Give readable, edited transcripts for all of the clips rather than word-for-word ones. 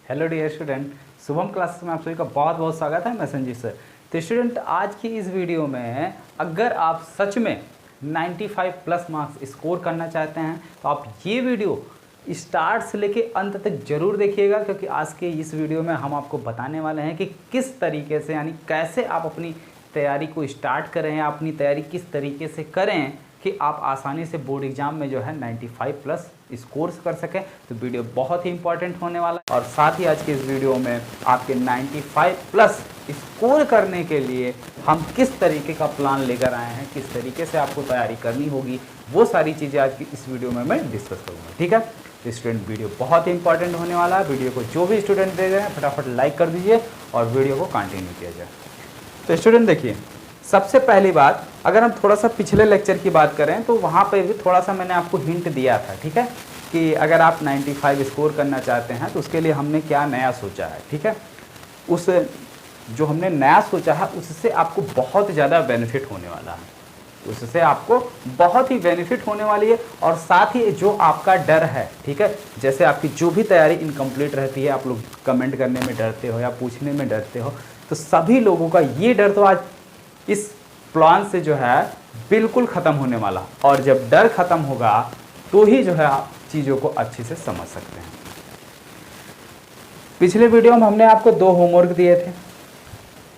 Hello dear student, Shubham classes में आप सभी का बहुत बहुत स्वागत है। मैं संजीव सर। तो स्टूडेंट, आज की इस वीडियो में अगर आप सच में 95 प्लस मार्क्स स्कोर करना चाहते हैं तो आप ये वीडियो स्टार्ट से लेके अंत तक जरूर देखिएगा, क्योंकि आज के इस वीडियो में हम आपको बताने वाले हैं कि किस तरीके से यानी कैसे आप अपनी तैयारी को स्टार्ट करें, अपनी तैयारी किस तरीके से करें कि आप आसानी से बोर्ड एग्जाम में जो है 95 प्लस स्कोर्स कर सकें। तो वीडियो बहुत ही इंपॉर्टेंट होने वाला है। और साथ ही आज के इस वीडियो में आपके 95 प्लस स्कोर करने के लिए हम किस तरीके का प्लान लेकर आए हैं, किस तरीके से आपको तैयारी करनी होगी, वो सारी चीज़ें आज की इस वीडियो में मैं डिस्कस करूँगा। ठीक है, तो स्टूडेंट वीडियो बहुत ही इंपॉर्टेंट होने वाला है। वीडियो को जो भी स्टूडेंट देख रहे हैं फटाफट लाइक कर दीजिए और वीडियो को कंटिन्यू किया जाए। तो स्टूडेंट देखिए, सबसे पहली बात, अगर हम थोड़ा सा पिछले लेक्चर की बात करें तो वहाँ पे भी थोड़ा सा मैंने आपको हिंट दिया था। ठीक है, कि अगर आप 95 स्कोर करना चाहते हैं तो उसके लिए हमने क्या नया सोचा है। ठीक है, उस जो हमने नया सोचा है उससे आपको बहुत ज़्यादा बेनिफिट होने वाला है, उससे आपको बहुत ही बेनिफिट होने वाली है। और साथ ही जो आपका डर है, ठीक है, जैसे आपकी जो भी तैयारी इनकम्प्लीट रहती है, आप लोग कमेंट करने में डरते हो या पूछने में डरते हो, तो सभी लोगों का ये डर तो आज इस प्लान से जो है बिल्कुल ख़त्म होने वाला। और जब डर ख़त्म होगा तो ही जो है आप चीज़ों को अच्छे से समझ सकते हैं। पिछले वीडियो में हमने आपको 2 होमवर्क दिए थे,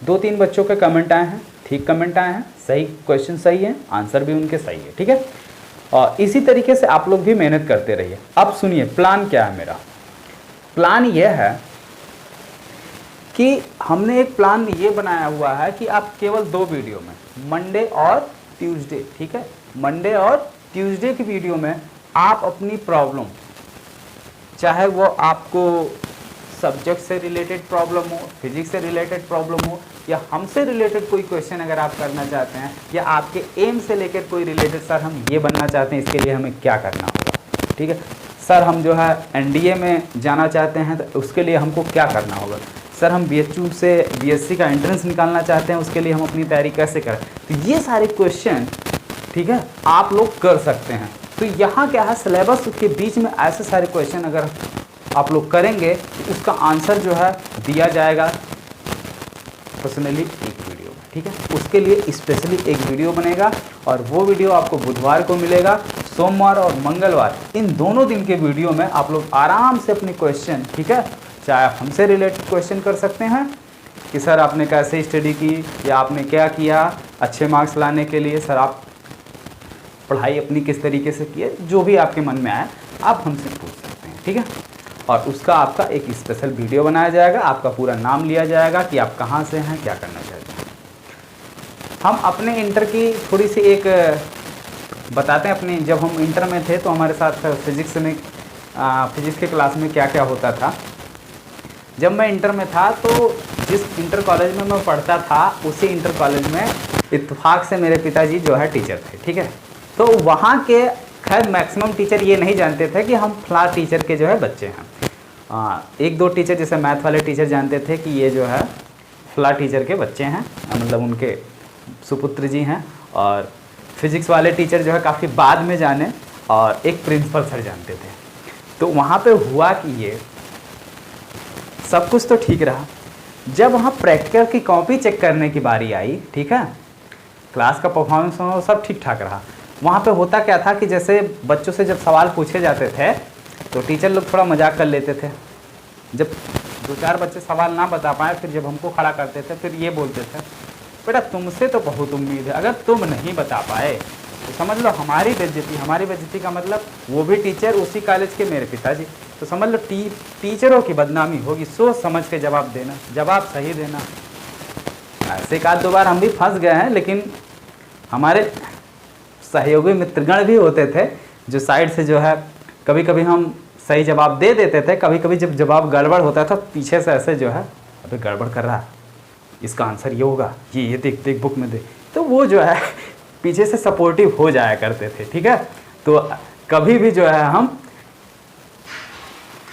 2-3 बच्चों के कमेंट आए हैं, ठीक कमेंट आए हैं, सही क्वेश्चन सही है, आंसर भी उनके सही है। ठीक है, और इसी तरीके से आप लोग भी मेहनत करते रहिए। अब सुनिए, प्लान क्या है मेरा। प्लान यह है कि हमने एक प्लान ये बनाया हुआ है कि आप केवल 2 वीडियो में, मंडे और ट्यूसडे, ठीक है, मंडे और ट्यूसडे की वीडियो में आप अपनी प्रॉब्लम, चाहे वो आपको सब्जेक्ट से रिलेटेड प्रॉब्लम हो, फिजिक्स से रिलेटेड प्रॉब्लम हो, या हमसे रिलेटेड कोई क्वेश्चन अगर आप करना चाहते हैं, या आपके एम से लेकर कोई रिलेटेड, सर हम ये बनना चाहते हैं, इसके लिए हमें क्या करना होगा। ठीक है, सर हम जो है एनडीए में जाना चाहते हैं तो उसके लिए हमको क्या करना होगा। सर हम बीएचयू से बीएससी का एंट्रेंस निकालना चाहते हैं, उसके लिए हम अपनी तैयारी कैसे करें। तो ये सारे क्वेश्चन, ठीक है, आप लोग कर सकते हैं। तो यहाँ क्या है, सिलेबस के बीच में ऐसे सारे क्वेश्चन अगर आप लोग करेंगे तो उसका आंसर जो है दिया जाएगा पर्सनली एक वीडियो में। ठीक है, उसके लिए स्पेशली एक वीडियो बनेगा और वो वीडियो आपको बुधवार को मिलेगा। सोमवार और मंगलवार इन दोनों दिन के वीडियो में आप लोग आराम से अपने क्वेश्चन, ठीक है, चाहे आप हमसे रिलेटेड क्वेश्चन कर सकते हैं कि सर आपने कैसे स्टडी की या आपने क्या किया अच्छे मार्क्स लाने के लिए, सर आप पढ़ाई अपनी किस तरीके से की है, जो भी आपके मन में आए आप हमसे पूछ सकते हैं। ठीक है, और उसका आपका एक स्पेशल वीडियो बनाया जाएगा, आपका पूरा नाम लिया जाएगा कि आप कहाँ से हैं, क्या करना चाहते हैं। हम अपने इंटर की थोड़ी सी एक बताते हैं। अपने जब हम इंटर में थे तो हमारे साथ फिजिक्स के क्लास में क्या क्या होता था। जब मैं इंटर में था तो जिस इंटर कॉलेज में मैं पढ़ता था उसी इंटर कॉलेज में इत्तेफाक से मेरे पिताजी जो है टीचर थे। ठीक है, तो वहाँ के खैर मैक्सिमम टीचर ये नहीं जानते थे कि हम फला टीचर के जो है बच्चे हैं। 1-2 टीचर जैसे मैथ वाले टीचर जानते थे कि ये जो है फला टीचर के बच्चे हैं, मतलब उनके सुपुत्र जी हैं। और फिजिक्स वाले टीचर जो है काफ़ी बाद में जाने, और एक प्रिंसिपल सर जानते थे। तो वहाँ पे हुआ कि ये सब कुछ तो ठीक रहा, जब वहाँ प्रैक्टिकल की कॉपी चेक करने की बारी आई, ठीक है, क्लास का परफॉर्मेंस सब ठीक ठाक रहा। वहाँ पे होता क्या था कि जैसे बच्चों से जब सवाल पूछे जाते थे तो टीचर लोग थोड़ा मजाक कर लेते थे। जब 2-4 बच्चे सवाल ना बता पाए, फिर जब हमको खड़ा करते थे, फिर ये बोलते थे, बेटा तुमसे तो बहुत उम्मीद है, अगर तुम नहीं बता पाए तो समझ लो हमारी बेइज्जती। हमारी बेइज्जती का मतलब वो भी टीचर, उसी कॉलेज के मेरे पिताजी, तो समझ लो टीचरों की बदनामी होगी। सोच समझ के जवाब देना, जवाब सही देना। ऐसे 1-2 बार हम भी फंस गए हैं, लेकिन हमारे सहयोगी मित्रगण भी होते थे जो साइड से जो है कभी कभी हम सही जवाब दे देते थे, कभी कभी जब जवाब गड़बड़ होता था पीछे से ऐसे जो है, अबे गड़बड़ कर रहा है, इसका आंसर ये होगा, ये देख देख बुक में दे, तो वो जो है पीछे से सपोर्टिव हो जाया करते थे। ठीक है, तो कभी भी जो है हम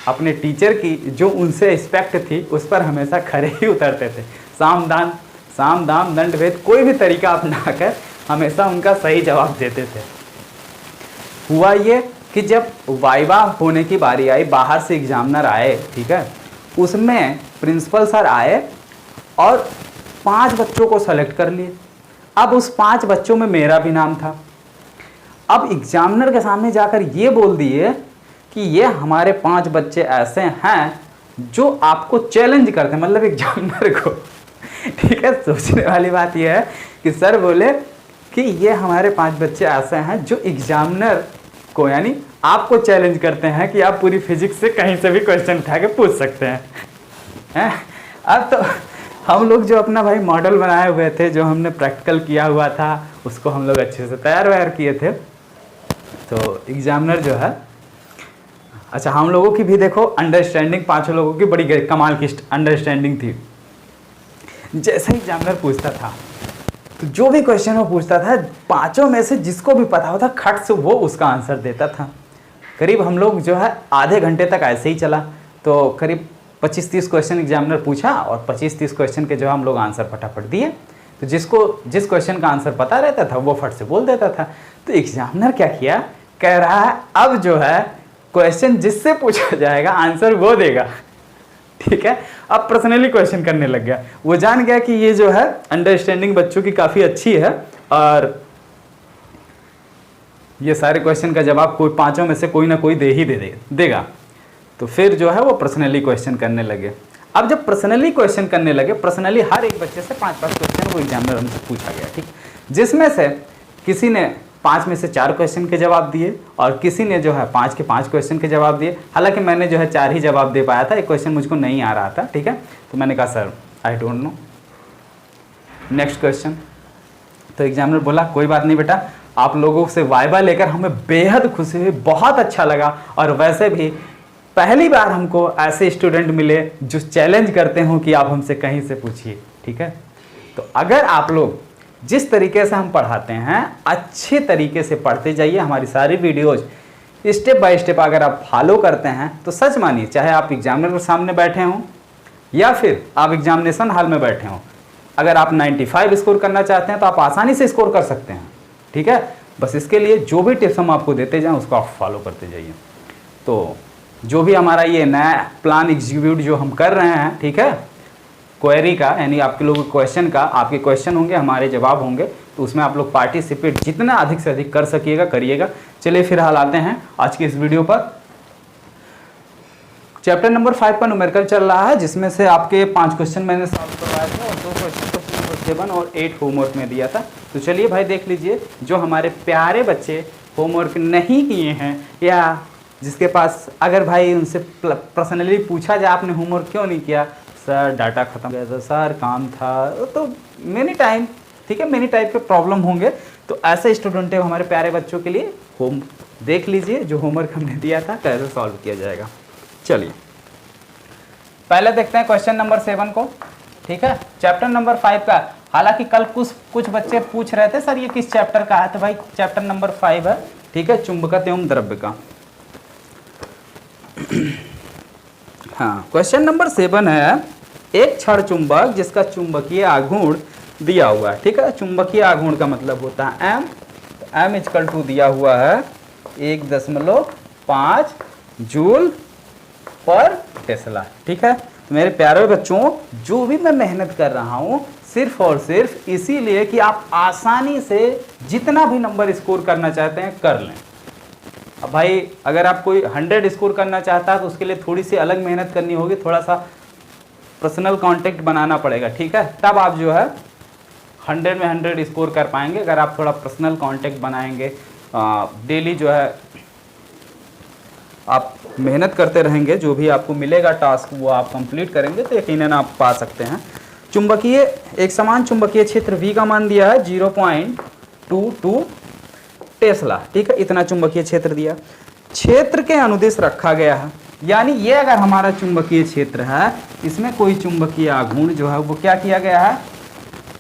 अपने टीचर की जो उनसे रिस्पेक्ट थी उस पर हमेशा खड़े ही उतरते थे। साम दाम दंड भेद कोई भी तरीका अपनाकर हमेशा उनका सही जवाब देते थे। हुआ ये कि जब वाइवा होने की बारी आई, बाहर से एग्जामिनर आए, ठीक है, उसमें प्रिंसिपल सर आए और 5 बच्चों को सेलेक्ट कर लिए। अब उस 5 बच्चों में मेरा भी नाम था। अब एग्जामिनर के सामने जाकर ये बोल दिए कि ये हमारे 5 बच्चे ऐसे हैं जो आपको चैलेंज करते हैं, मतलब एग्जामिनर को। ठीक है, सोचने वाली बात यह है कि सर बोले कि ये हमारे 5 बच्चे ऐसे हैं जो एग्जामिनर को यानी आपको चैलेंज करते हैं कि आप पूरी फिजिक्स से कहीं से भी क्वेश्चन उठा के पूछ सकते हैं। अब तो हम लोग जो अपना भाई मॉडल बनाए हुए थे, जो हमने प्रैक्टिकल किया हुआ था, उसको हम लोग अच्छे से तैयार वैयार किए थे। तो एग्जामिनर जो है, अच्छा हम लोगों की भी देखो अंडरस्टैंडिंग, 5 लोगों की बड़ी कमाल की अंडरस्टैंडिंग थी। जैसे एग्जामिनर पूछता था तो जो भी क्वेश्चन वो पूछता था, 5 में से जिसको भी पता होता खट से वो उसका आंसर देता था। करीब हम लोग जो है आधे घंटे तक ऐसे ही चला। तो करीब 25-30 क्वेश्चन एग्जामिनर पूछा और 25-30 क्वेश्चन के जो हम लोग आंसर फटाफट दिए। तो जिस क्वेश्चन का आंसर पता रहता था वो फट से बोल देता था। तो एग्जामिनर क्या किया, कह रहा है अब जो है क्वेश्चन जिससे पूछा जाएगा आंसर वो देगा। ठीक है, अब पर्सनली क्वेश्चन करने लग गया। वो जान गया कि ये जो है अंडरस्टैंडिंग बच्चों की काफ़ी अच्छी है और ये सारे क्वेश्चन का जवाब कोई 5 में से कोई ना कोई देगा। तो फिर जो है वो पर्सनली क्वेश्चन करने लगे। अब जब पर्सनली क्वेश्चन करने लगे, पर्सनली हर एक बच्चे से 5-5 क्वेश्चन वो एग्जामिनर हमसे पूछा गया। ठीक, जिसमें से किसी ने 5 में से 4 क्वेश्चन के जवाब दिए और किसी ने जो है 5 के 5 क्वेश्चन के जवाब दिए। हालांकि मैंने जो है 4 ही जवाब दे पाया था, एक क्वेश्चन मुझको नहीं आ रहा था। ठीक है, तो मैंने कहा sir I don't know, next question. तो एग्जामिनर बोला कोई बात नहीं बेटा, आप लोगों से वाइवा लेकर हमें बेहद खुशी हुई, बहुत अच्छा लगा। और वैसे भी पहली बार हमको ऐसे स्टूडेंट मिले जो चैलेंज करते हो कि आप हमसे कहीं से पूछिए। ठीक है, तो अगर आप लोग जिस तरीके से हम पढ़ाते हैं अच्छे तरीके से पढ़ते जाइए, हमारी सारी वीडियोज स्टेप बाय स्टेप अगर आप फॉलो करते हैं तो सच मानिए, चाहे आप एग्जामिनर के सामने बैठे हों या फिर आप एग्जामिनेशन हॉल में बैठे हों, अगर आप 95 स्कोर करना चाहते हैं तो आप आसानी से स्कोर कर सकते हैं। ठीक है, बस इसके लिए जो भी टिप्स हम आपको देते जाएं उसको आप फॉलो करते जाइए। तो जो भी हमारा ये नया प्लान एग्जीक्यूट जो हम कर रहे हैं, ठीक है, क्वेरी का यानी आपके लोगों के क्वेश्चन का, आपके क्वेश्चन होंगे हमारे जवाब होंगे, तो उसमें आप लोग पार्टिसिपेट जितना अधिक से अधिक कर सकिएगा करिएगा। चलिए फिलहाल आते हैं आज की इस वीडियो पर। चैप्टर नंबर 5 का न्यूमेरिकल चल रहा है, जिसमें से आपके 5 क्वेश्चन मैंने सॉल्व करवाए थे और 2 क्वेश्चन नंबर 7 और 8 होमवर्क में दिया था। तो चलिए भाई देख लीजिए, जो हमारे प्यारे बच्चे होमवर्क नहीं किए हैं या जिसके पास अगर भाई उनसे पर्सनली पूछा जाए आपने होमवर्क क्यों नहीं किया, सर डाटा खत्म हो गया था, सर काम था, तो मेनी टाइम, ठीक है, मेनी टाइप के प्रॉब्लम होंगे। तो ऐसे स्टूडेंट है हमारे प्यारे बच्चों के लिए होम देख लीजिए जो होमवर्क हमने दिया था कैसे सॉल्व किया जाएगा। चलिए पहले देखते हैं क्वेश्चन नंबर 7 को। ठीक है, चैप्टर नंबर 5 का। हालांकि कल कुछ बच्चे पूछ रहे थे सर ये किस चैप्टर का है, तो भाई चैप्टर नंबर 5 है। ठीक है, चुंबकत्व एवं द्रव्य का। हाँ, क्वेश्चन नंबर 7 है, एक क्षण चुंबक जिसका चुंबकीय आघूर्ण दिया हुआ है। ठीक है, चुंबकीय आघूर्ण का मतलब होता है m, m इक्वल टू दिया हुआ है 1.5 जूल पर टेस्ला। ठीक है, तो मेरे प्यारे बच्चों जो भी मैं मेहनत कर रहा हूँ सिर्फ और सिर्फ इसीलिए कि आप आसानी से जितना भी नंबर स्कोर करना चाहते हैं कर लें। अब भाई अगर आप कोई 100 स्कोर करना चाहता है तो उसके लिए थोड़ी सी अलग मेहनत करनी होगी, थोड़ा सा पर्सनल कांटेक्ट बनाना पड़ेगा। ठीक है, तब आप जो है 100 में 100 स्कोर कर पाएंगे। अगर आप थोड़ा पर्सनल कांटेक्ट बनाएंगे, डेली जो है आप मेहनत करते रहेंगे, जो भी आपको मिलेगा टास्क वो आप कंप्लीट करेंगे तो यकीनन आप पा सकते हैं। चुंबकीय एक समान चुंबकीय क्षेत्र V का मान दिया है 0.22 टेस्ला। ठीक है, इतना चुंबकीय क्षेत्र दिया, क्षेत्र के अनुदिश रखा गया है। यानी ये अगर हमारा चुंबकीय क्षेत्र है, इसमें कोई चुंबकीय आघूर्ण जो है वो क्या किया गया है,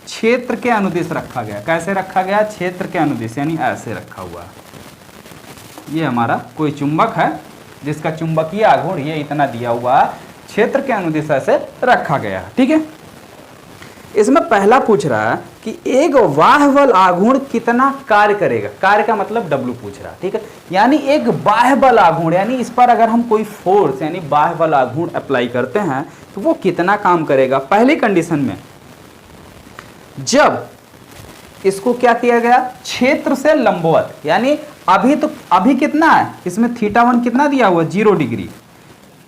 क्षेत्र के अनुदिश रखा गया। कैसे रखा गया, क्षेत्र के अनुदिश, यानी ऐसे रखा हुआ है। ये हमारा कोई चुंबक है जिसका चुंबकीय आघूर्ण ये इतना दिया हुआ है, क्षेत्र के अनुदिश ऐसे रखा गया है। ठीक है, इसमें पहला पूछ रहा है कि एक बाह्य बल आघूर्ण कितना कार्य करेगा। कार्य का मतलब W पूछ रहा, ठीक है। यानी एक बाह्य बल आघूर्ण, यानी इस पर अगर हम कोई फोर्स यानी बाह्य बल आघूर्ण अप्लाई करते हैं तो वो कितना काम करेगा। पहली कंडीशन में जब इसको क्या किया गया, क्षेत्र से लंबवत, यानी अभी कितना है इसमें θ1 कितना दिया हुआ 0 डिग्री।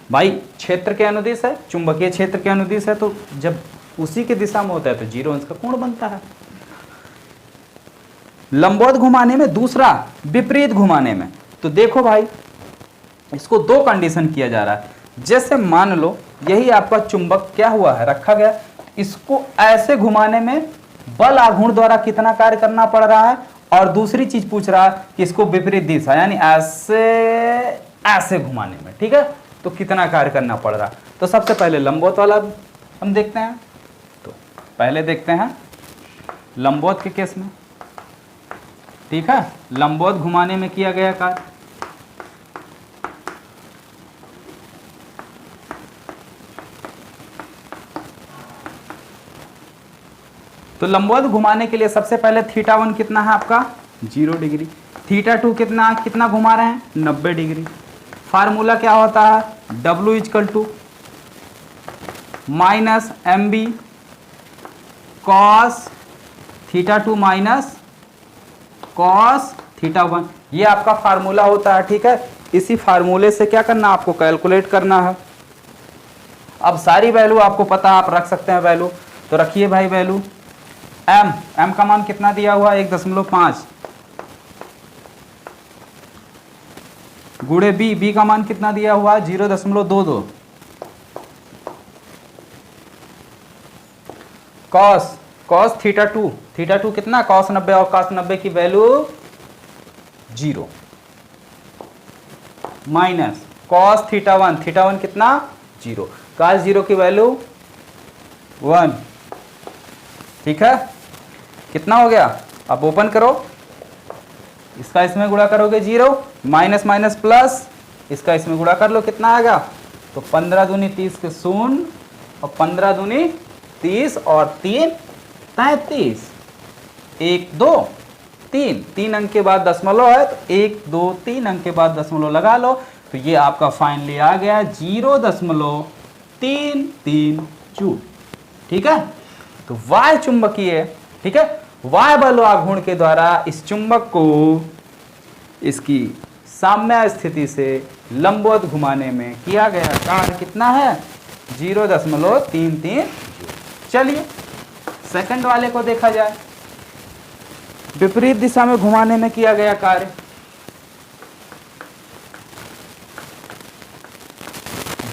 भाई क्षेत्र के अनुदिश है, चुंबकीय क्षेत्र के अनुदिश है, तो जब उसी के दिशा में होता है तो 0 अंश का कोण बनता है। लंबवत घुमाने में, दूसरा विपरीत घुमाने में। तो देखो भाई इसको दो कंडीशन किया जा रहा है। जैसे मान लो यही आपका चुंबक क्या हुआ है, रखा गया, इसको ऐसे घुमाने में बल आघूर्ण द्वारा कितना कार्य करना पड़ रहा है, और दूसरी चीज पूछ रहा है कि इसको विपरीत दिशा यानी ऐसे घुमाने में, ठीक है, तो कितना कार्य करना पड़ रहा है। तो सबसे पहले लंबवत वाला हम देखते हैं। तो पहले देखते हैं लंबवत के केस में, ठीक है, लंबवत घुमाने में किया गया कार्य। तो लंबवत घुमाने के लिए सबसे पहले θ1 कितना है आपका 0 डिग्री, θ2 कितना घुमा रहे हैं 90 डिग्री। फार्मूला क्या होता है, W = -mb cos θ2 minus cos θ1, ये आपका फार्मूला होता है, ठीक है। इसी फार्मूले से क्या करना, आपको कैलकुलेट करना है। अब सारी वैल्यू आपको पता, आप रख सकते हैं वैल्यू, तो रखिए भाई वैल्यू। m का मान कितना दिया हुआ 1.5 गुणे b का मान कितना दिया हुआ 0.22। cos θ2 कितना cos 90, और cos 90 की वैल्यू 0 माइनस cos θ1 कितना 0, cos 0 की वैल्यू 1, ठीक है। कितना हो गया, अब ओपन करो, इसका इसमें गुणा करोगे 0, माइनस माइनस प्लस, इसका इसमें गुणा कर लो, कितना आएगा, तो 15 दूनी 30 के 0, और 15 दूनी 30 और 3 33, 1 2 3 अंक के बाद दशमलव है, तो 1 2 3 अंक के बाद दशमलव लगा लो, तो ये आपका फाइनली आ गया 0.33 जूल, ठीक है। तो वाय चुंबकीय, ठीक है, वाय बल आघूर्ण के द्वारा इस चुंबक को इसकी साम्य स्थिति से लंबवत घुमाने में किया गया कार्य कितना है 0.33। चलिए सेकंड वाले को देखा जाए, विपरीत दिशा में घुमाने में किया गया कार्य।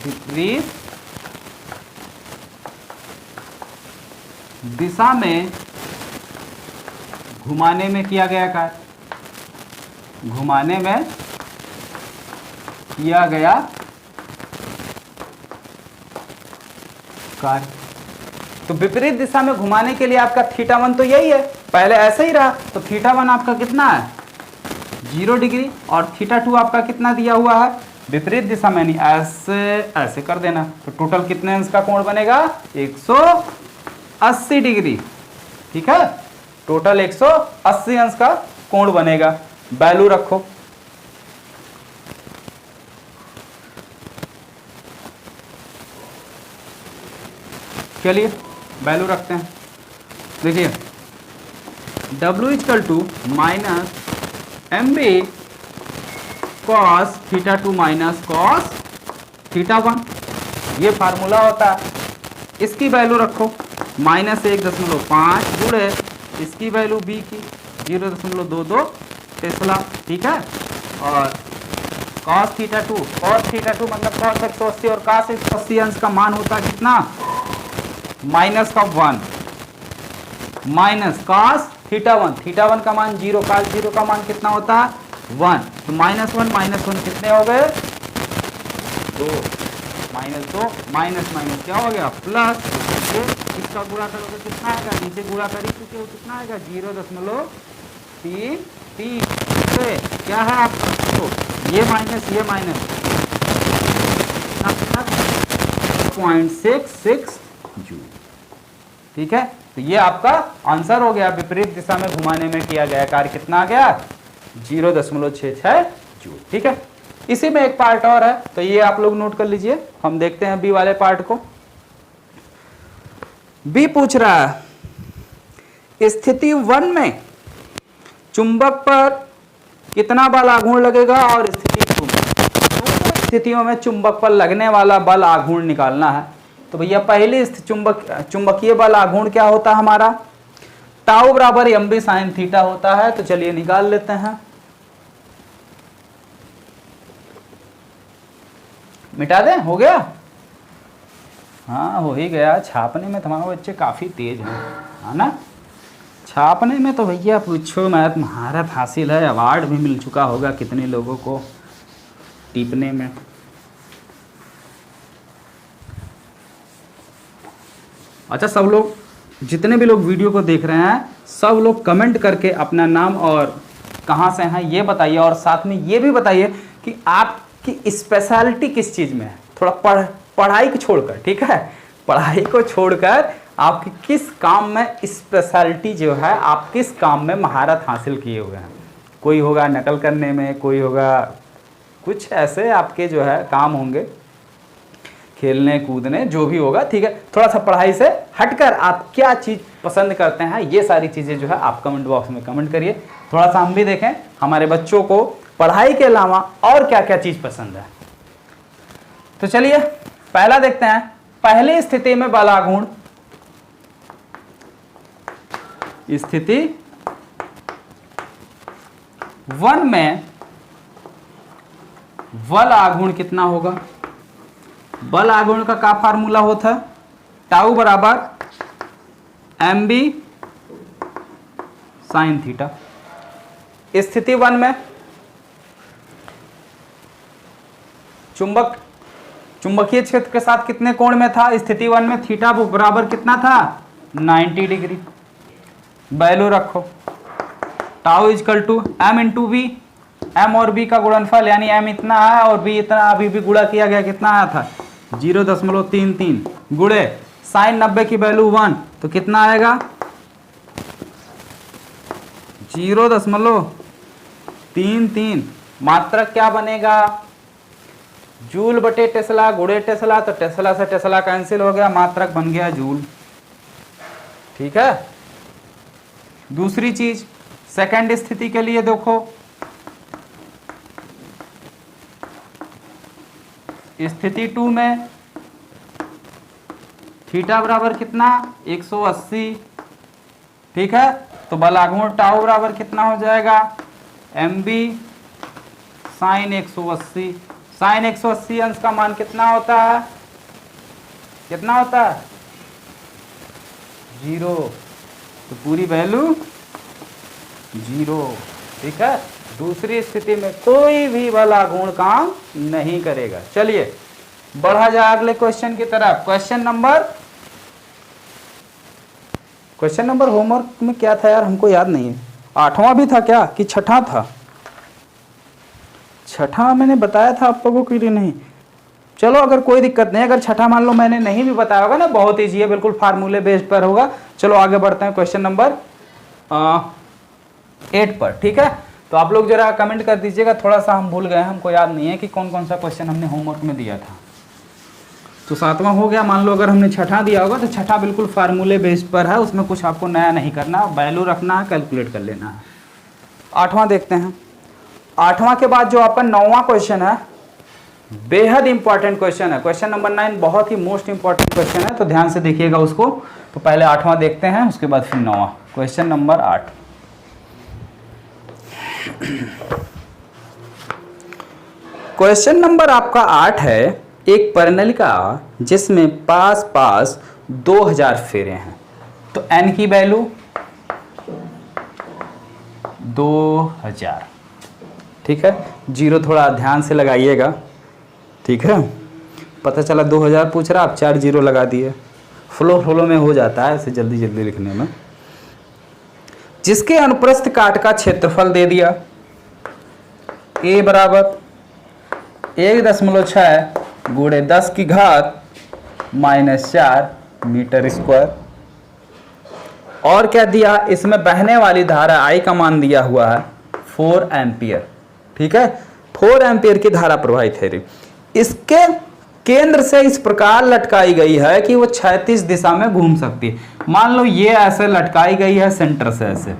विपरीत दिशा में घुमाने में किया गया कार्य, घुमाने में किया गया कार्य। तो विपरीत दिशा में घुमाने के लिए आपका θ1 तो यही है, पहले ऐसे ही रहा, तो θ1 आपका कितना है 0 डिग्री, और θ2 आपका कितना दिया हुआ है विपरीत दिशा में, नहीं ऐसे कर देना, तो टोटल कितने अंश का कोण बनेगा 180 डिग्री, ठीक है, टोटल 180 अंश का कोण बनेगा। वैल्यू रखो, चलिए वैल्यू रखते हैं। देखिए W = -mb cos θ2 minus cos θ1, ये फार्मूला होता है। इसकी वैल्यू रखो -1.5 गुणे इसकी वैल्यू b की 0.22 टेस्ला, ठीक है, और cos θ2 मतलब cos 180 और cos 180 अंश का मान होता है कितना -1 माइनस cos θ1 का मान 0, cos 0 का मान कितना होता है 1, तो -1 कितने हो गए 2, -2 माइनस क्या हो गया प्लस, इसका गुणा करोगे कितना आएगा, नीचे गुणा करी चुके हो, कितना आएगा 0.33 से क्या है आपका, तो ये माइनस 0.66 जूल, ठीक है, तो ये आपका आंसर हो गया। विपरीत दिशा में घुमाने में किया गया कार्य कितना आ गया? 0.66 जूल। ठीक है, इसी में एक पार्ट और है, तो ये आप लोग नोट कर लीजिए। हम देखते हैं बी वाले पार्ट को। बी पूछ रहा है स्थिति 1 में चुंबक पर कितना बल आघूर्ण लगेगा, और स्थिति 2 में, दोनों स्थितियों में चुंबक पर लगने वाला बल आघूर्ण निकालना है। तो भैया पहली चुंबकीय बल आघूर्ण क्या होता है हमारा? टाउ बराबर mb sin थीटा होता है। तो चलिए निकाल लेते हैं, मिटा दें, हो गया? हाँ हो ही गया। छापने में तुम्हारे बच्चे काफ़ी तेज हैं, है ना? छापने में तो भैया पूछो मत, महारत हासिल है, अवार्ड भी मिल चुका होगा कितने लोगों को टीपने में। अच्छा, सब लोग जितने भी लोग वीडियो को देख रहे हैं, सब लोग कमेंट करके अपना नाम और कहाँ से हैं ये बताइए, और साथ में ये भी बताइए कि आपकी स्पेशलिटी किस चीज़ में है। थोड़ा पढ़ाई को छोड़कर, ठीक है, पढ़ाई को छोड़कर आपकी किस काम में स्पेशलिटी जो है, आप किस काम में महारत हासिल किए हुए हैं। कोई होगा नकल करने में, कोई होगा कुछ ऐसे आपके जो है काम होंगे, खेलने कूदने, जो भी होगा। ठीक है, थोड़ा सा पढ़ाई से हटकर आप क्या चीज़ पसंद करते हैं, ये सारी चीज़ें जो है आप कमेंट बॉक्स में कमेंट करिए। थोड़ा सा हम भी देखें हमारे बच्चों को पढ़ाई के अलावा और क्या क्या चीज़ पसंद है। तो चलिए पहला देखते हैं। पहली स्थिति में बल आघूर्ण, स्थिति 1 में बल आघूर्ण कितना होगा? बल आघूर्ण का क्या फार्मूला होता है? टाउ बराबर mb sin थीटा। स्थिति 1 में चुंबकीय क्षेत्र के साथ कितने कोण में था? स्थिति 1 में थीटा बराबर कितना था? 90 डिग्री। वैल्यू रखो, tau is equal to m into b. m और b का गुणनफल, यानी m इतना है और b इतना, अभी भी गुणा किया गया, कितना आया था? 0.33 गुणे साइन 90 की वैल्यू 1, तो कितना आएगा? 0.33। मात्रक क्या बनेगा? जूल बटे टेस्ला गुणे टेस्ला, तो टेस्ला से टेस्ला कैंसिल हो गया, मात्रक बन गया जूल। ठीक है, दूसरी चीज सेकंड स्थिति के लिए देखो, स्थिति 2 में थीटा बराबर कितना? 180। ठीक है, तो बल आघूर्ण टाउ बराबर कितना हो जाएगा? mb sign 180। साइन 180 अंश का मान कितना होता है? कितना होता है? 0। तो पूरी वैल्यू 0। ठीक है, दूसरी स्थिति में कोई भी बल आघूर्ण काम नहीं करेगा। चलिए बढ़ा जाए अगले क्वेश्चन की तरफ। क्वेश्चन नंबर होमवर्क में क्या था यार, हमको याद नहीं है। 8वां भी था क्या कि 6ठा था? 6ठा मैंने बताया था आप लोगों के लिए, नहीं? चलो अगर कोई दिक्कत नहीं, अगर 6ठा मान लो मैंने नहीं भी बताया होगा ना, बहुत ईजी है, बिल्कुल फार्मूले बेस्ड पर होगा। चलो आगे बढ़ते हैं क्वेश्चन नंबर 8 पर। ठीक है, तो आप लोग जरा कमेंट कर दीजिएगा, थोड़ा सा हम भूल गए, हमको याद नहीं है कि कौन कौन सा क्वेश्चन हमने होमवर्क में दिया था। तो 7वां हो गया। मान लो अगर हमने 6ठा दिया होगा तो 6ठा बिल्कुल फार्मूले बेस्ड पर है, उसमें कुछ आपको नया नहीं करना, वैल्यू रखना है, कैलकुलेट कर लेना है। 8वां देखते हैं। 8वां के बाद जो आपका 9वां क्वेश्चन है, बेहद इंपॉर्टेंट क्वेश्चन है। क्वेश्चन नंबर 9 बहुत ही मोस्ट इंपॉर्टेंट क्वेश्चन है, तो ध्यान से देखिएगा उसको। तो पहले 8वां देखते हैं, उसके बाद फिर 9वां। Question number 8। क्वेश्चन नंबर आपका 8 है। एक परिनलिका जिसमें पास पास 2000 फेरे हैं, तो n की वैल्यू 2000। ठीक है, जीरो थोड़ा ध्यान से लगाइएगा। ठीक है, पता चला 2000 पूछ रहा, आप 4 जीरो लगा दिए। फ्लो में हो जाता है ऐसे जल्दी जल्दी लिखने में। जिसके अनुप्रस्थ काट का क्षेत्रफल दे दिया, a बराबर 1.6 गुणे 10 की घात -4 मीटर स्क्वायर। और क्या दिया, इसमें बहने वाली धारा I का मान दिया हुआ है 4 एम्पियर। ठीक है, 4 एम्पियर की धारा प्रवाहित है। इसके केंद्र से इस प्रकार लटकाई गई है कि वो 36 दिशा में घूम सकती है। मान लो ये ऐसे लटकाई गई है सेंटर से ऐसे,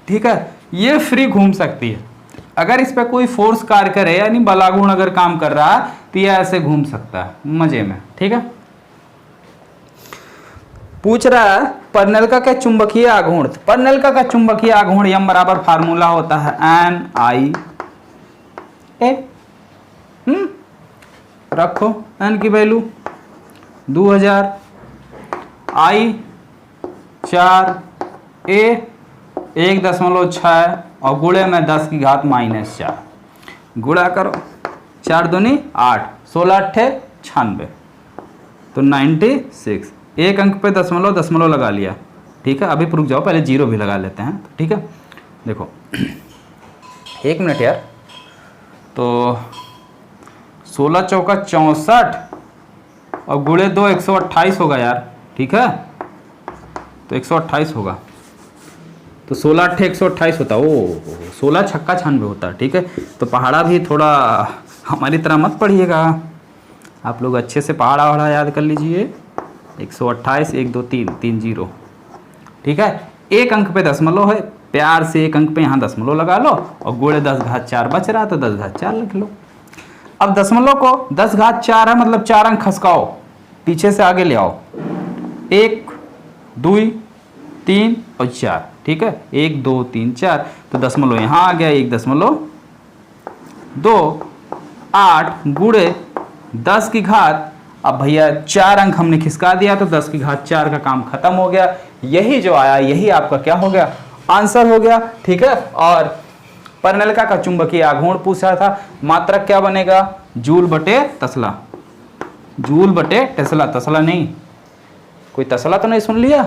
ठीक है, ये फ्री घूम सकती है। अगर इस पर कोई फोर्स कार्य करे यानी बलागुण अगर काम कर रहा है तो ये ऐसे घूम सकता है मजे में। ठीक है, पूछ रहा है परनलिका का चुंबकीय आघूर्ण। परनलिका का चुंबकीय आघूर्ण यम बराबर फार्मूला होता है NIA। रखो n की वैल्यू 2000, I 4, A 1.6 और गुणे में 10 की घात -4। गुणा करो, 4 दूनी 8, 16 अट्ठे 96 तो 96। एक अंक पे दशमलव लगा लिया। ठीक है, अभी रुक जाओ, पहले जीरो भी लगा लेते हैं। ठीक है, देखो 1 मिनट यार, तो 16 चौका 64 और गुणे 2 128 होगा यार। ठीक है, तो 128 होगा, तो 16 अट्ठे 128 होता। ओ 16 छक्का 96 होता। ठीक है, तो पहाड़ा भी थोड़ा हमारी तरह मत पढ़िएगा, आप लोग अच्छे से पहाड़ा वहाड़ा याद कर लीजिए। 128 1 2 3 3 0। ठीक है, एक अंक पे दशमलव है, प्यार से एक अंक पे यहाँ दशमलव लगा लो और गुणे 10 घात 4 बच रहा तो 10 घात 4 लिख लो। अब दशमलव को 10 घात 4 है मतलब 4 अंक खसकाओ, पीछे से आगे ले आओ, 1 2 3 और 4। ठीक है, 1 2 3 4, तो दशमलव यहाँ आ गया 1.28 गुणे 10 की घात। अब भैया 4 अंक हमने खिसका दिया तो 10 की घात 4 का काम खत्म हो गया। यही जो आया यही आपका क्या हो गया, आंसर हो गया। ठीक है, और परनलिका का चुंबकीय आघूर्ण पूछा था, मात्रक क्या बनेगा, जूल बटे तस्ला। जूल बटे टेस्ला, तस्ला नहीं, कोई तस्ला तो नहीं सुन लिया।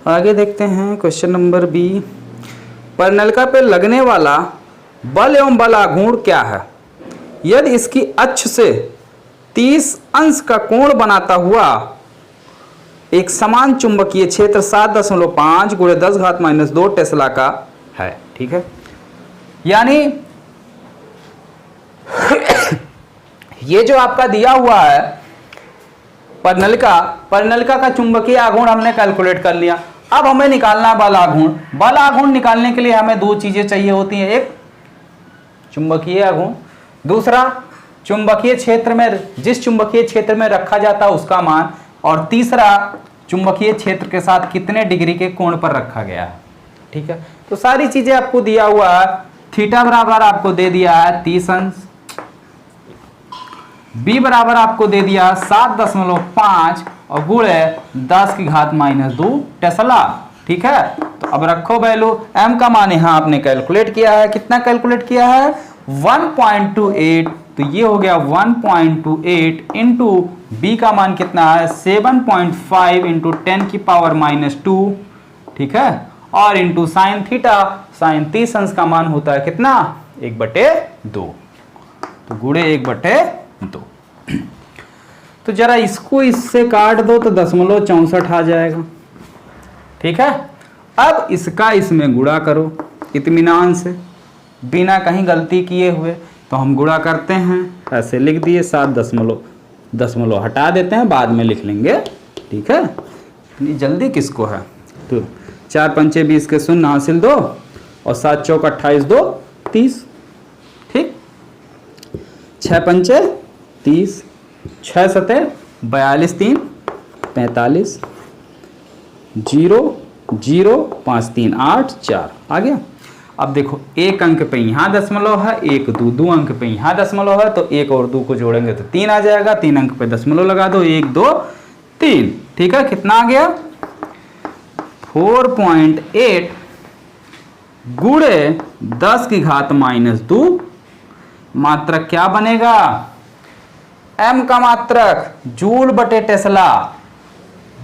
आगे देखते हैं क्वेश्चन नंबर बी। परनलिका पे लगने वाला बल एवं बल आघूर्ण क्या है यदि इसकी अक्ष से 30 अंश का कोण बनाता हुआ एक समान चुंबकीय क्षेत्र 7.5 गुणे 10 घात -2 टेस्ला का है। ठीक है, यानी ये जो आपका दिया हुआ है परनलिका का चुंबकीय आघूर्ण हमने कैलकुलेट कर लिया। अब हमें निकालना बल आघूर्ण। बल आघूर्ण निकालने के लिए हमें दो चीजें चाहिए होती हैं, एक चुंबकीय आघूर्ण, दूसरा चुंबकीय क्षेत्र में जिस चुंबकीय क्षेत्र में रखा जाता है उसका मान, और तीसरा चुंबकीय क्षेत्र के साथ कितने डिग्री के कोण पर रखा गया है। ठीक है, तो सारी चीजें आपको दिया हुआ है। थीटा बराबर आपको दे दिया है 30 अंश, बी बराबर आपको दे दिया 7.5 और गुणे 10 की घात -2 टेस्ला। ठीक है, तो अब रखो वैल्यू, m का मान यहां आपने कैलकुलेट किया है, कितना कैलकुलेट किया है 1.28, तो ये हो गया 1.28 इंटू बी का मान कितना है 7.5 इंटू 10 की पावर -2। ठीक है, और इंटू साइन थीटा, साइन 30 अंश का मान होता है कितना 1/2, तो गुणे 1/2। तो जरा इसको इससे काट दो तो 0.64 आ जाएगा। ठीक है, अब इसका इसमें गुणा करो इत्मीनान से, बिना कहीं गलती किए हुए। तो हम गुणा करते हैं, ऐसे लिख दिए 7 दशमलव हटा देते हैं, बाद में लिख लेंगे। ठीक है, इतनी जल्दी किसको है। तो 4 पंचे 20 के शून्य हासिल 2 और 7 चौक 28 2 30। ठीक, 6 पंचे 30, 6 सते 42 3 45, 0 0 5 3 8 4 आ गया। अब देखो एक अंक पे यहाँ दशमलव है, एक दो अंक पे यहाँ दशमलव है, तो एक और 2 को जोड़ेंगे तो 3 आ जाएगा। 3 अंक पे दशमलव लगा दो, 1 2 3। ठीक है, कितना आ गया 4.8 गुणे 10 की घात -2। मात्रक क्या बनेगा, m का मात्रक जूल बटे टेस्ला,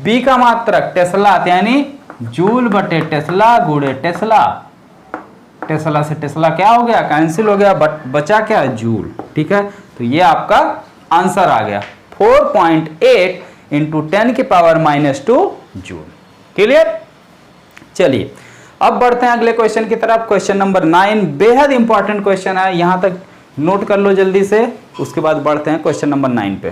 b का मात्रक टेस्ला यानी जूल बटे टेस्ला गुणे टेस्ला। टेस्ला से टेस्ला क्या हो गया, कैंसिल हो गया, बट बचा क्या, जूल। ठीक है, तो ये आपका आंसर आ गया 4.8 इंटू 10 की पावर -2 जूल। क्लियर। चलिए अब बढ़ते हैं अगले क्वेश्चन की तरफ। क्वेश्चन नंबर 9 बेहद इंपॉर्टेंट क्वेश्चन है, यहां तक नोट कर लो जल्दी से, उसके बाद बढ़ते हैं क्वेश्चन नंबर 9 पे।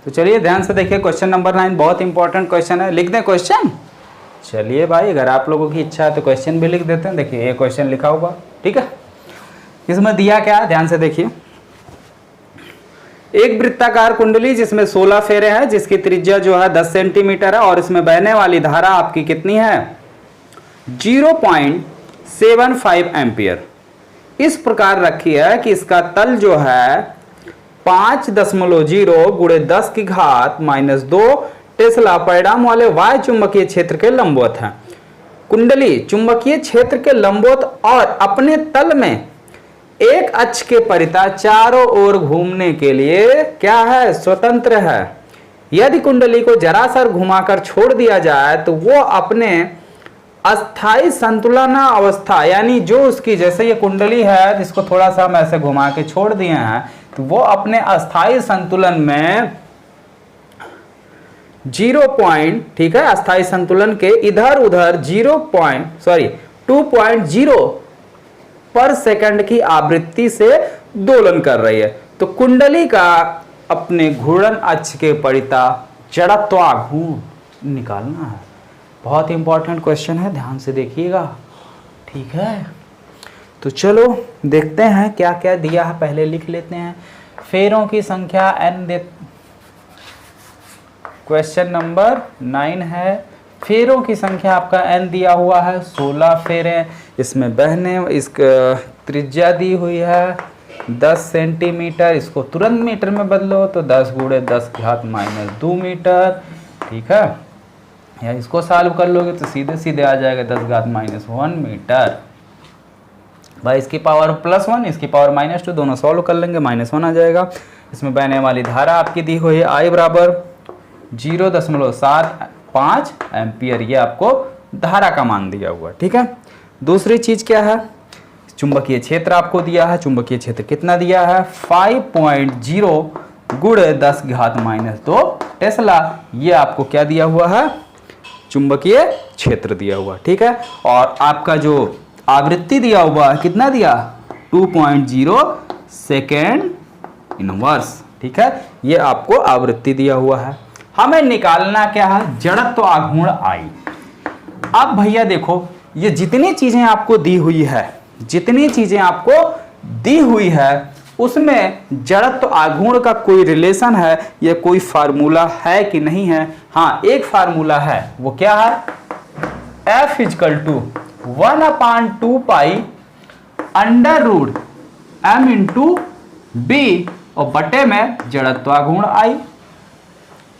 तो चलिए ध्यान से देखिए, क्वेश्चन नंबर 9 बहुत इंपॉर्टेंट क्वेश्चन है। लिख दें क्वेश्चन। चलिए भाई, अगर आप लोगों की इच्छा है तो क्वेश्चन भी लिख देते हैं। देखिए ये क्वेश्चन लिखा हुआ, ठीक है। इसमें दिया क्या, ध्यान से देखिए। एक वृत्ताकार कुंडली जिसमें 16 फेरे हैं, जिसकी त्रिज्या जो है 10 सेंटीमीटर है, और इसमें बहने वाली धारा आपकी कितनी है, 0.75 एम्पियर। इस प्रकार रखी है कि इसका तल जो है 5.0 गुणे 10 की घात -2 टेस्ला परिणाम वाले वाय चुंबकीय क्षेत्र के लंबवत है। कुंडली चुंबकीय क्षेत्र के लंबवत और अपने तल में एक अक्ष के परिता चारों ओर घूमने के लिए क्या है, स्वतंत्र है। यदि कुंडली को जरा सा घुमाकर छोड़ दिया जाए तो वो अपने अस्थाई संतुलन अवस्था, यानी जो उसकी, जैसे ये कुंडली है जिसको थोड़ा सा हम ऐसे घुमा के छोड़ दिए हैं, तो वो अपने अस्थाई संतुलन में 0. ठीक है, अस्थाई संतुलन के इधर उधर 2.0 पर सेकंड की आवृत्ति से दोलन कर रही है। तो कुंडली का अपने घूर्णन अक्ष के परिता जड़त्वाघूर्ण निकालना है। बहुत इंपॉर्टेंट क्वेश्चन है, ध्यान से देखिएगा। ठीक है, तो चलो देखते हैं क्या क्या दिया है, पहले लिख लेते हैं। फेरों की संख्या n दे, क्वेश्चन नंबर 9 है। फेरों की संख्या आपका n दिया हुआ है, 16 फेरे। इसमें बहने, इसका त्रिज्या दी हुई है 10 सेंटीमीटर। इसको तुरंत मीटर में बदलो तो 10 गुणे 10 की घात -2 मीटर। ठीक है, या इसको सॉल्व कर लोगे तो सीधे सीधे आ जाएगा 10 घात -1 मीटर। भाई इसकी पावर +1, इसकी पावर -2, दोनों सॉल्व कर लेंगे, -1 आ जाएगा। इसमें बहने वाली धारा आपकी दी हुई है I बराबर 0.75 एम्पियर। ये आपको धारा का मान दिया हुआ। ठीक है, दूसरी चीज क्या है, चुंबकीय क्षेत्र आपको दिया है। चुंबकीय क्षेत्र कितना दिया है, 5.0 गुणे 10 की घात -2 टेस्ला। ये आपको क्या दिया हुआ है, चुंबकीय क्षेत्र दिया हुआ। ठीक है, और आपका जो आवृत्ति दिया हुआ है कितना दिया, 2.0 सेकेंड इनवर्स। ठीक है, ये आपको आवृत्ति दिया हुआ है। हमें निकालना क्या है, जड़त्व आघूर्ण I। अब भैया देखो, ये जितनी चीजें आपको दी हुई है, जितनी चीजें आपको दी हुई है, उसमें जड़त्व आघूर्ण का कोई रिलेशन है या कोई फार्मूला है कि नहीं है। हाँ, एक फार्मूला है, वो क्या है, F = 1/2 पाई √m × b और बटे में जड़त्वाघूर्ण I।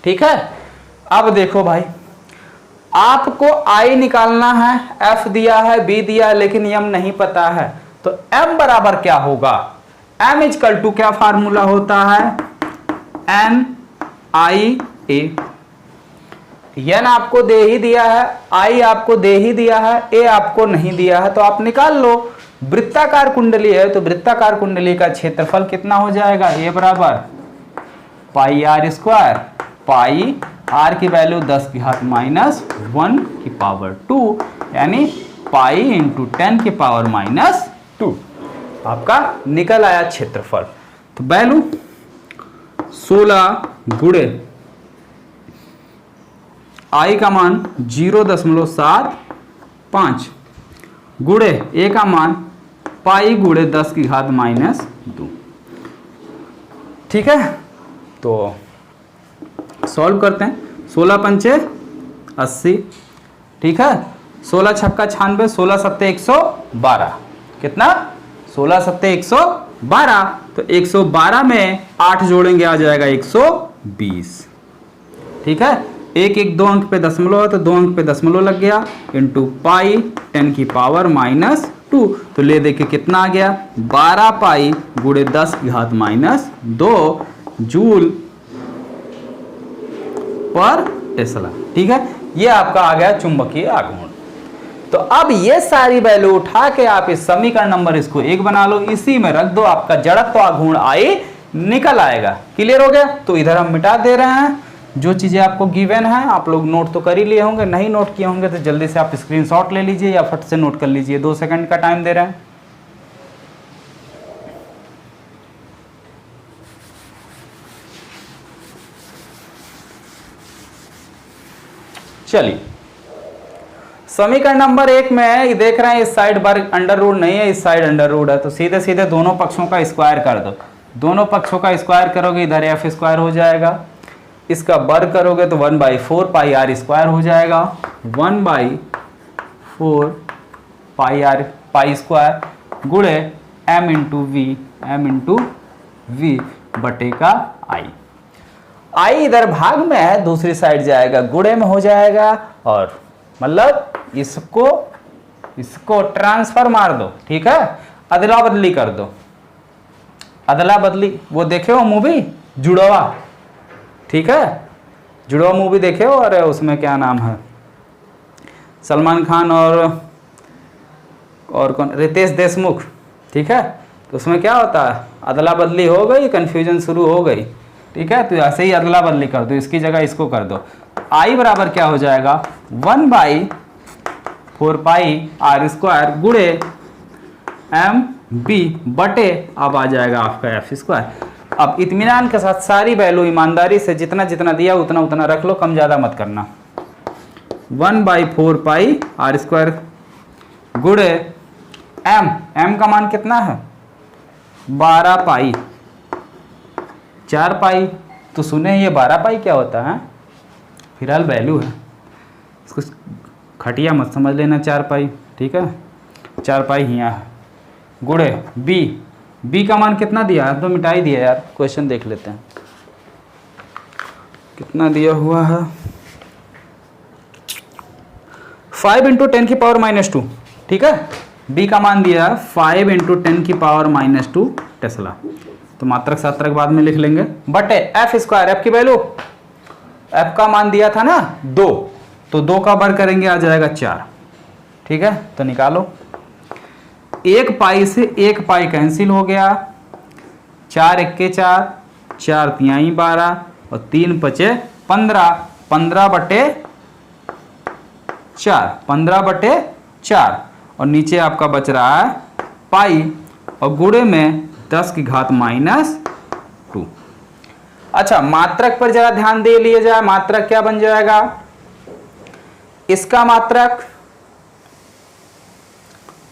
ठीक है, अब देखो भाई, आपको I निकालना है, F दिया है, B दिया है, लेकिन m नहीं पता है, तो m बराबर क्या होगा, m = क्या फार्मूला होता है, NIA। n आपको दे ही दिया है, I आपको दे ही दिया है, A आपको नहीं दिया है, तो आप निकाल लो। वृत्ताकार कुंडली है तो वृत्ताकार कुंडली का क्षेत्रफल कितना हो जाएगा, A बराबर πr², पाई r की वैल्यू 10 की घात -1 की पावर 2, यानी पाई × 10 की पावर -2 आपका निकल आया क्षेत्रफल। तो वैल्यू 16 गुणे I का मान 0.75 गुणे A का मान पाई गुणे 10 की घात -2। ठीक है, तो सॉल्व करते हैं। 16 पंचे 80, ठीक है, 16 छक्का 96, 16 सत्ते 112, कितना, 16 सत्ते 112, तो 112 में 8 जोड़ेंगे आ जाएगा 120। ठीक है, एक 2 अंक पे दशमलव है तो 2 अंक पे दशमलव लग गया, इंटू पाई 10 की पावर -2, तो ले दे के कितना आ गया, 12 पाई गुणे 10 की घात -2 जूल पर टेस्ला। ठीक है, ये आपका आ गया चुंबकीय आघूर्ण। तो अब ये सारी वैल्यू उठा के आप इस समीकरण नंबर इसको 1 बना लो, इसी में रख दो, आपका जड़त्व आघूर्ण आई निकल आएगा। क्लियर हो गया? तो इधर हम मिटा दे रहे हैं। जो चीजें आपको गिवन है आप लोग नोट तो कर ही लिए होंगे, नहीं नोट किए होंगे तो जल्दी से आप स्क्रीनशॉट ले लीजिए या फट से नोट कर लीजिए। 2 सेकंड का टाइम दे रहे हैं। चलिए, समीकरण नंबर 1 में देख रहे हैं इस साइड वर्ग अंडर रूट नहीं है, इस साइड अंडर रूट है, तो सीधे सीधे दोनों पक्षों का स्क्वायर कर दो। दोनों पक्षों का स्क्वायर करोगे इधर एफ स्क्वायर हो जाएगा, इसका वर्ग करोगे तो 1/4 पाई आर स्क्वायर हो जाएगा। 1/4 पाई आर पाई स्क्वायर गुणे m इंटू वी बटे का आई इधर भाग में है, दूसरी साइड जाएगा गुणे में हो जाएगा, और मतलब इसको ट्रांसफर मार दो। ठीक है, अदला बदली कर दो, अदला बदली। वो देखे हो मूवी जुड़वा? ठीक है, जुड़वा मूवी देखे हो? और उसमें क्या नाम है, सलमान खान और कौन, रितेश देशमुख। ठीक है, तो उसमें क्या होता है, अदला बदली हो गई, कंफ्यूजन शुरू हो गई। ठीक है, तो ऐसे ही अदला बदली कर दो, इसकी जगह इसको कर दो। आई बराबर क्या हो जाएगा, 1/4 पाई आर स्क्वायर गुणे एम बी बटे, अब आ जाएगा आपका एफ स्क्वायर। अब इत्मीनान के साथ सारी वैल्यू ईमानदारी से जितना जितना दिया उतना उतना रख लो, कम ज़्यादा मत करना। 1/4 पाई आर स्क्वायर गुणे एम का मान कितना है, 12 पाई, 4 पाई। तो सुने ये 12 पाई क्या होता है, फिलहाल वैल्यू है, इसको खटिया मत समझ लेना 4 पाई। ठीक है, 4 पाई यहाँ है गुणे बी का मान कितना दिया है, तो मिटा ही दिया यार। क्वेश्चन देख लेते हैं कितना दिया हुआ है, 5 × 10⁻²। ठीक है, बी का मान दिया है 5 × 10⁻² टेस्ला, तो मात्रक सात्रक बाद में लिख लेंगे, बटे एफ स्क्वायर, एफ की वैल्यू, एफ का मान दिया था ना 2, तो 2 का वर्ग करेंगे आ जाएगा 4। ठीक है, तो निकालो, 1 पाई से 1 पाई कैंसिल हो गया, 4 × 1 4, 4 × 12 और 3 × 5 15, 15/4 और नीचे आपका बच रहा है पाई और गुणे में 10⁻²। अच्छा, मात्रक पर जरा ध्यान दे लिया जाए। मात्रक क्या बन जाएगा, इसका मात्रक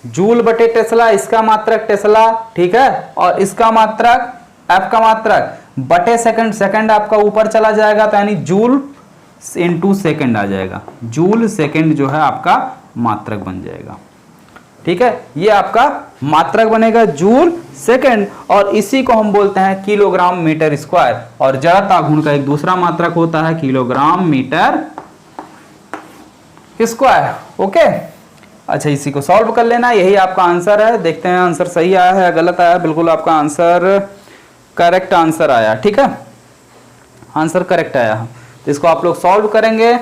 जूल बटे टेस्ला, इसका मात्रक टेस्ला। ठीक है, और इसका मात्रक एफ का मात्रक बटे सेकंड, सेकंड आपका ऊपर चला जाएगा तो यानी जूल इंटू सेकंड आ जाएगा, जूल सेकंड जो है आपका मात्रक बन जाएगा। ठीक है, ये आपका मात्रक बनेगा जूल सेकंड, और इसी को हम बोलते हैं किलोग्राम मीटर स्क्वायर। और जड़त्व आघूर्ण का एक दूसरा मात्रक होता है किलोग्राम मीटर स्क्वायर। ओके, अच्छा, इसी को सॉल्व कर लेना, यही आपका आंसर है। देखते हैं आंसर सही आया है या गलत आया। बिल्कुल आपका आंसर करेक्ट आंसर आया। ठीक है, आंसर करेक्ट आया। तो इसको आप लोग सॉल्व करेंगे,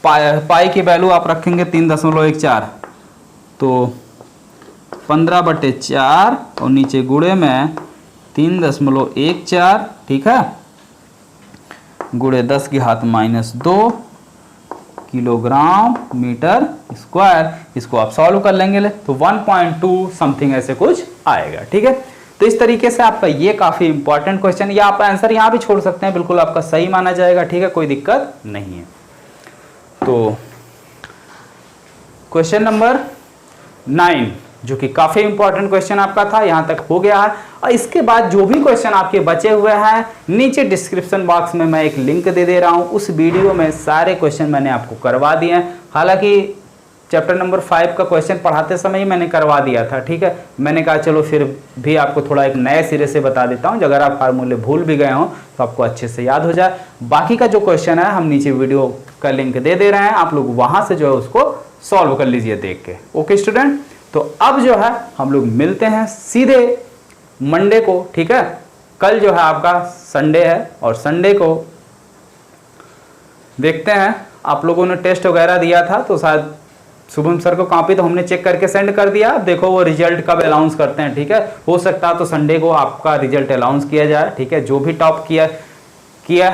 पाई की वैल्यू आप रखेंगे 3.14, तो 15/4 और नीचे गुणे में 3.14। ठीक है, गुणे 10⁻² किलोग्राम मीटर स्क्वायर। इसको आप सॉल्व कर लेंगे तो 1.2 समथिंग ऐसे कुछ आएगा। ठीक है, तो इस तरीके से आपका ये काफी इंपॉर्टेंट क्वेश्चन, या आप आंसर यहाँ भी छोड़ सकते हैं, बिल्कुल आपका सही माना जाएगा। ठीक है, कोई दिक्कत नहीं है। तो क्वेश्चन नंबर 9 जो कि काफी इंपॉर्टेंट क्वेश्चन आपका था, यहां तक हो गया है। और इसके बाद जो भी क्वेश्चन आपके बचे हुए हैं, नीचे डिस्क्रिप्शन बॉक्स में मैं एक लिंक दे रहा हूं, उस वीडियो में सारे क्वेश्चन मैंने आपको करवा दिए हैं। हालांकि चैप्टर नंबर 5 का क्वेश्चन पढ़ाते समय ही मैंने करवा दिया था। ठीक है, मैंने कहा चलो फिर भी आपको थोड़ा एक नए सिरे से बता देता हूं, अगर आप फार्मूले भूल भी गए हो तो आपको अच्छे से याद हो जाए। बाकी का जो क्वेश्चन है हम नीचे वीडियो का लिंक दे रहे हैं, आप लोग वहां से जो है उसको सॉल्व कर लीजिए देख के। ओके स्टूडेंट, तो अब जो है हम लोग मिलते हैं सीधे मंडे को। ठीक है, कल जो है आपका संडे है, और संडे को देखते हैं, आप लोगों ने टेस्ट वगैरह दिया था तो शायद शुभम सर को कॉपी तो हमने चेक करके सेंड कर दिया, अब देखो वो रिजल्ट कब अनाउंस करते हैं, ठीक है। हो सकता है तो संडे को आपका रिजल्ट अनाउंस किया जाए, ठीक है। जो भी टॉप किया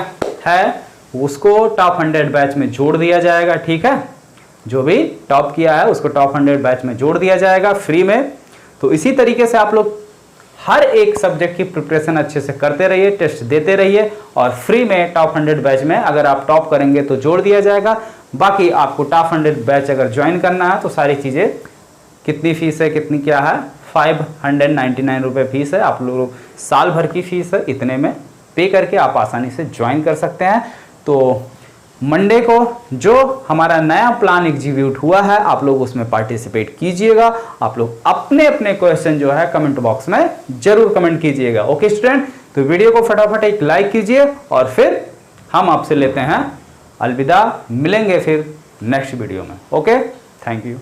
है उसको टॉप 100 बैच में जोड़ दिया जाएगा, ठीक है। जो भी टॉप किया है उसको टॉप 100 बैच में जोड़ दिया जाएगा फ्री में। तो इसी तरीके से आप लोग हर एक सब्जेक्ट की प्रिपरेशन अच्छे से करते रहिए, टेस्ट देते रहिए, और फ्री में टॉप 100 बैच में अगर आप टॉप करेंगे तो जोड़ दिया जाएगा। बाकी आपको टॉप 100 बैच अगर ज्वाइन करना है तो सारी चीज़ें, कितनी फीस है, कितनी क्या है, 599 रुपये फीस है। आप लोग साल भर की फीस है, इतने में पे करके आप आसानी से ज्वाइन कर सकते हैं। तो मंडे को जो हमारा नया प्लान एग्जीक्यूट हुआ है आप लोग उसमें पार्टिसिपेट कीजिएगा। आप लोग अपने अपने क्वेश्चन जो है कमेंट बॉक्स में जरूर कमेंट कीजिएगा। ओके स्टूडेंट, तो वीडियो को फटाफट एक लाइक कीजिए और फिर हम आपसे लेते हैं अलविदा, मिलेंगे फिर नेक्स्ट वीडियो में। Okay, thank you.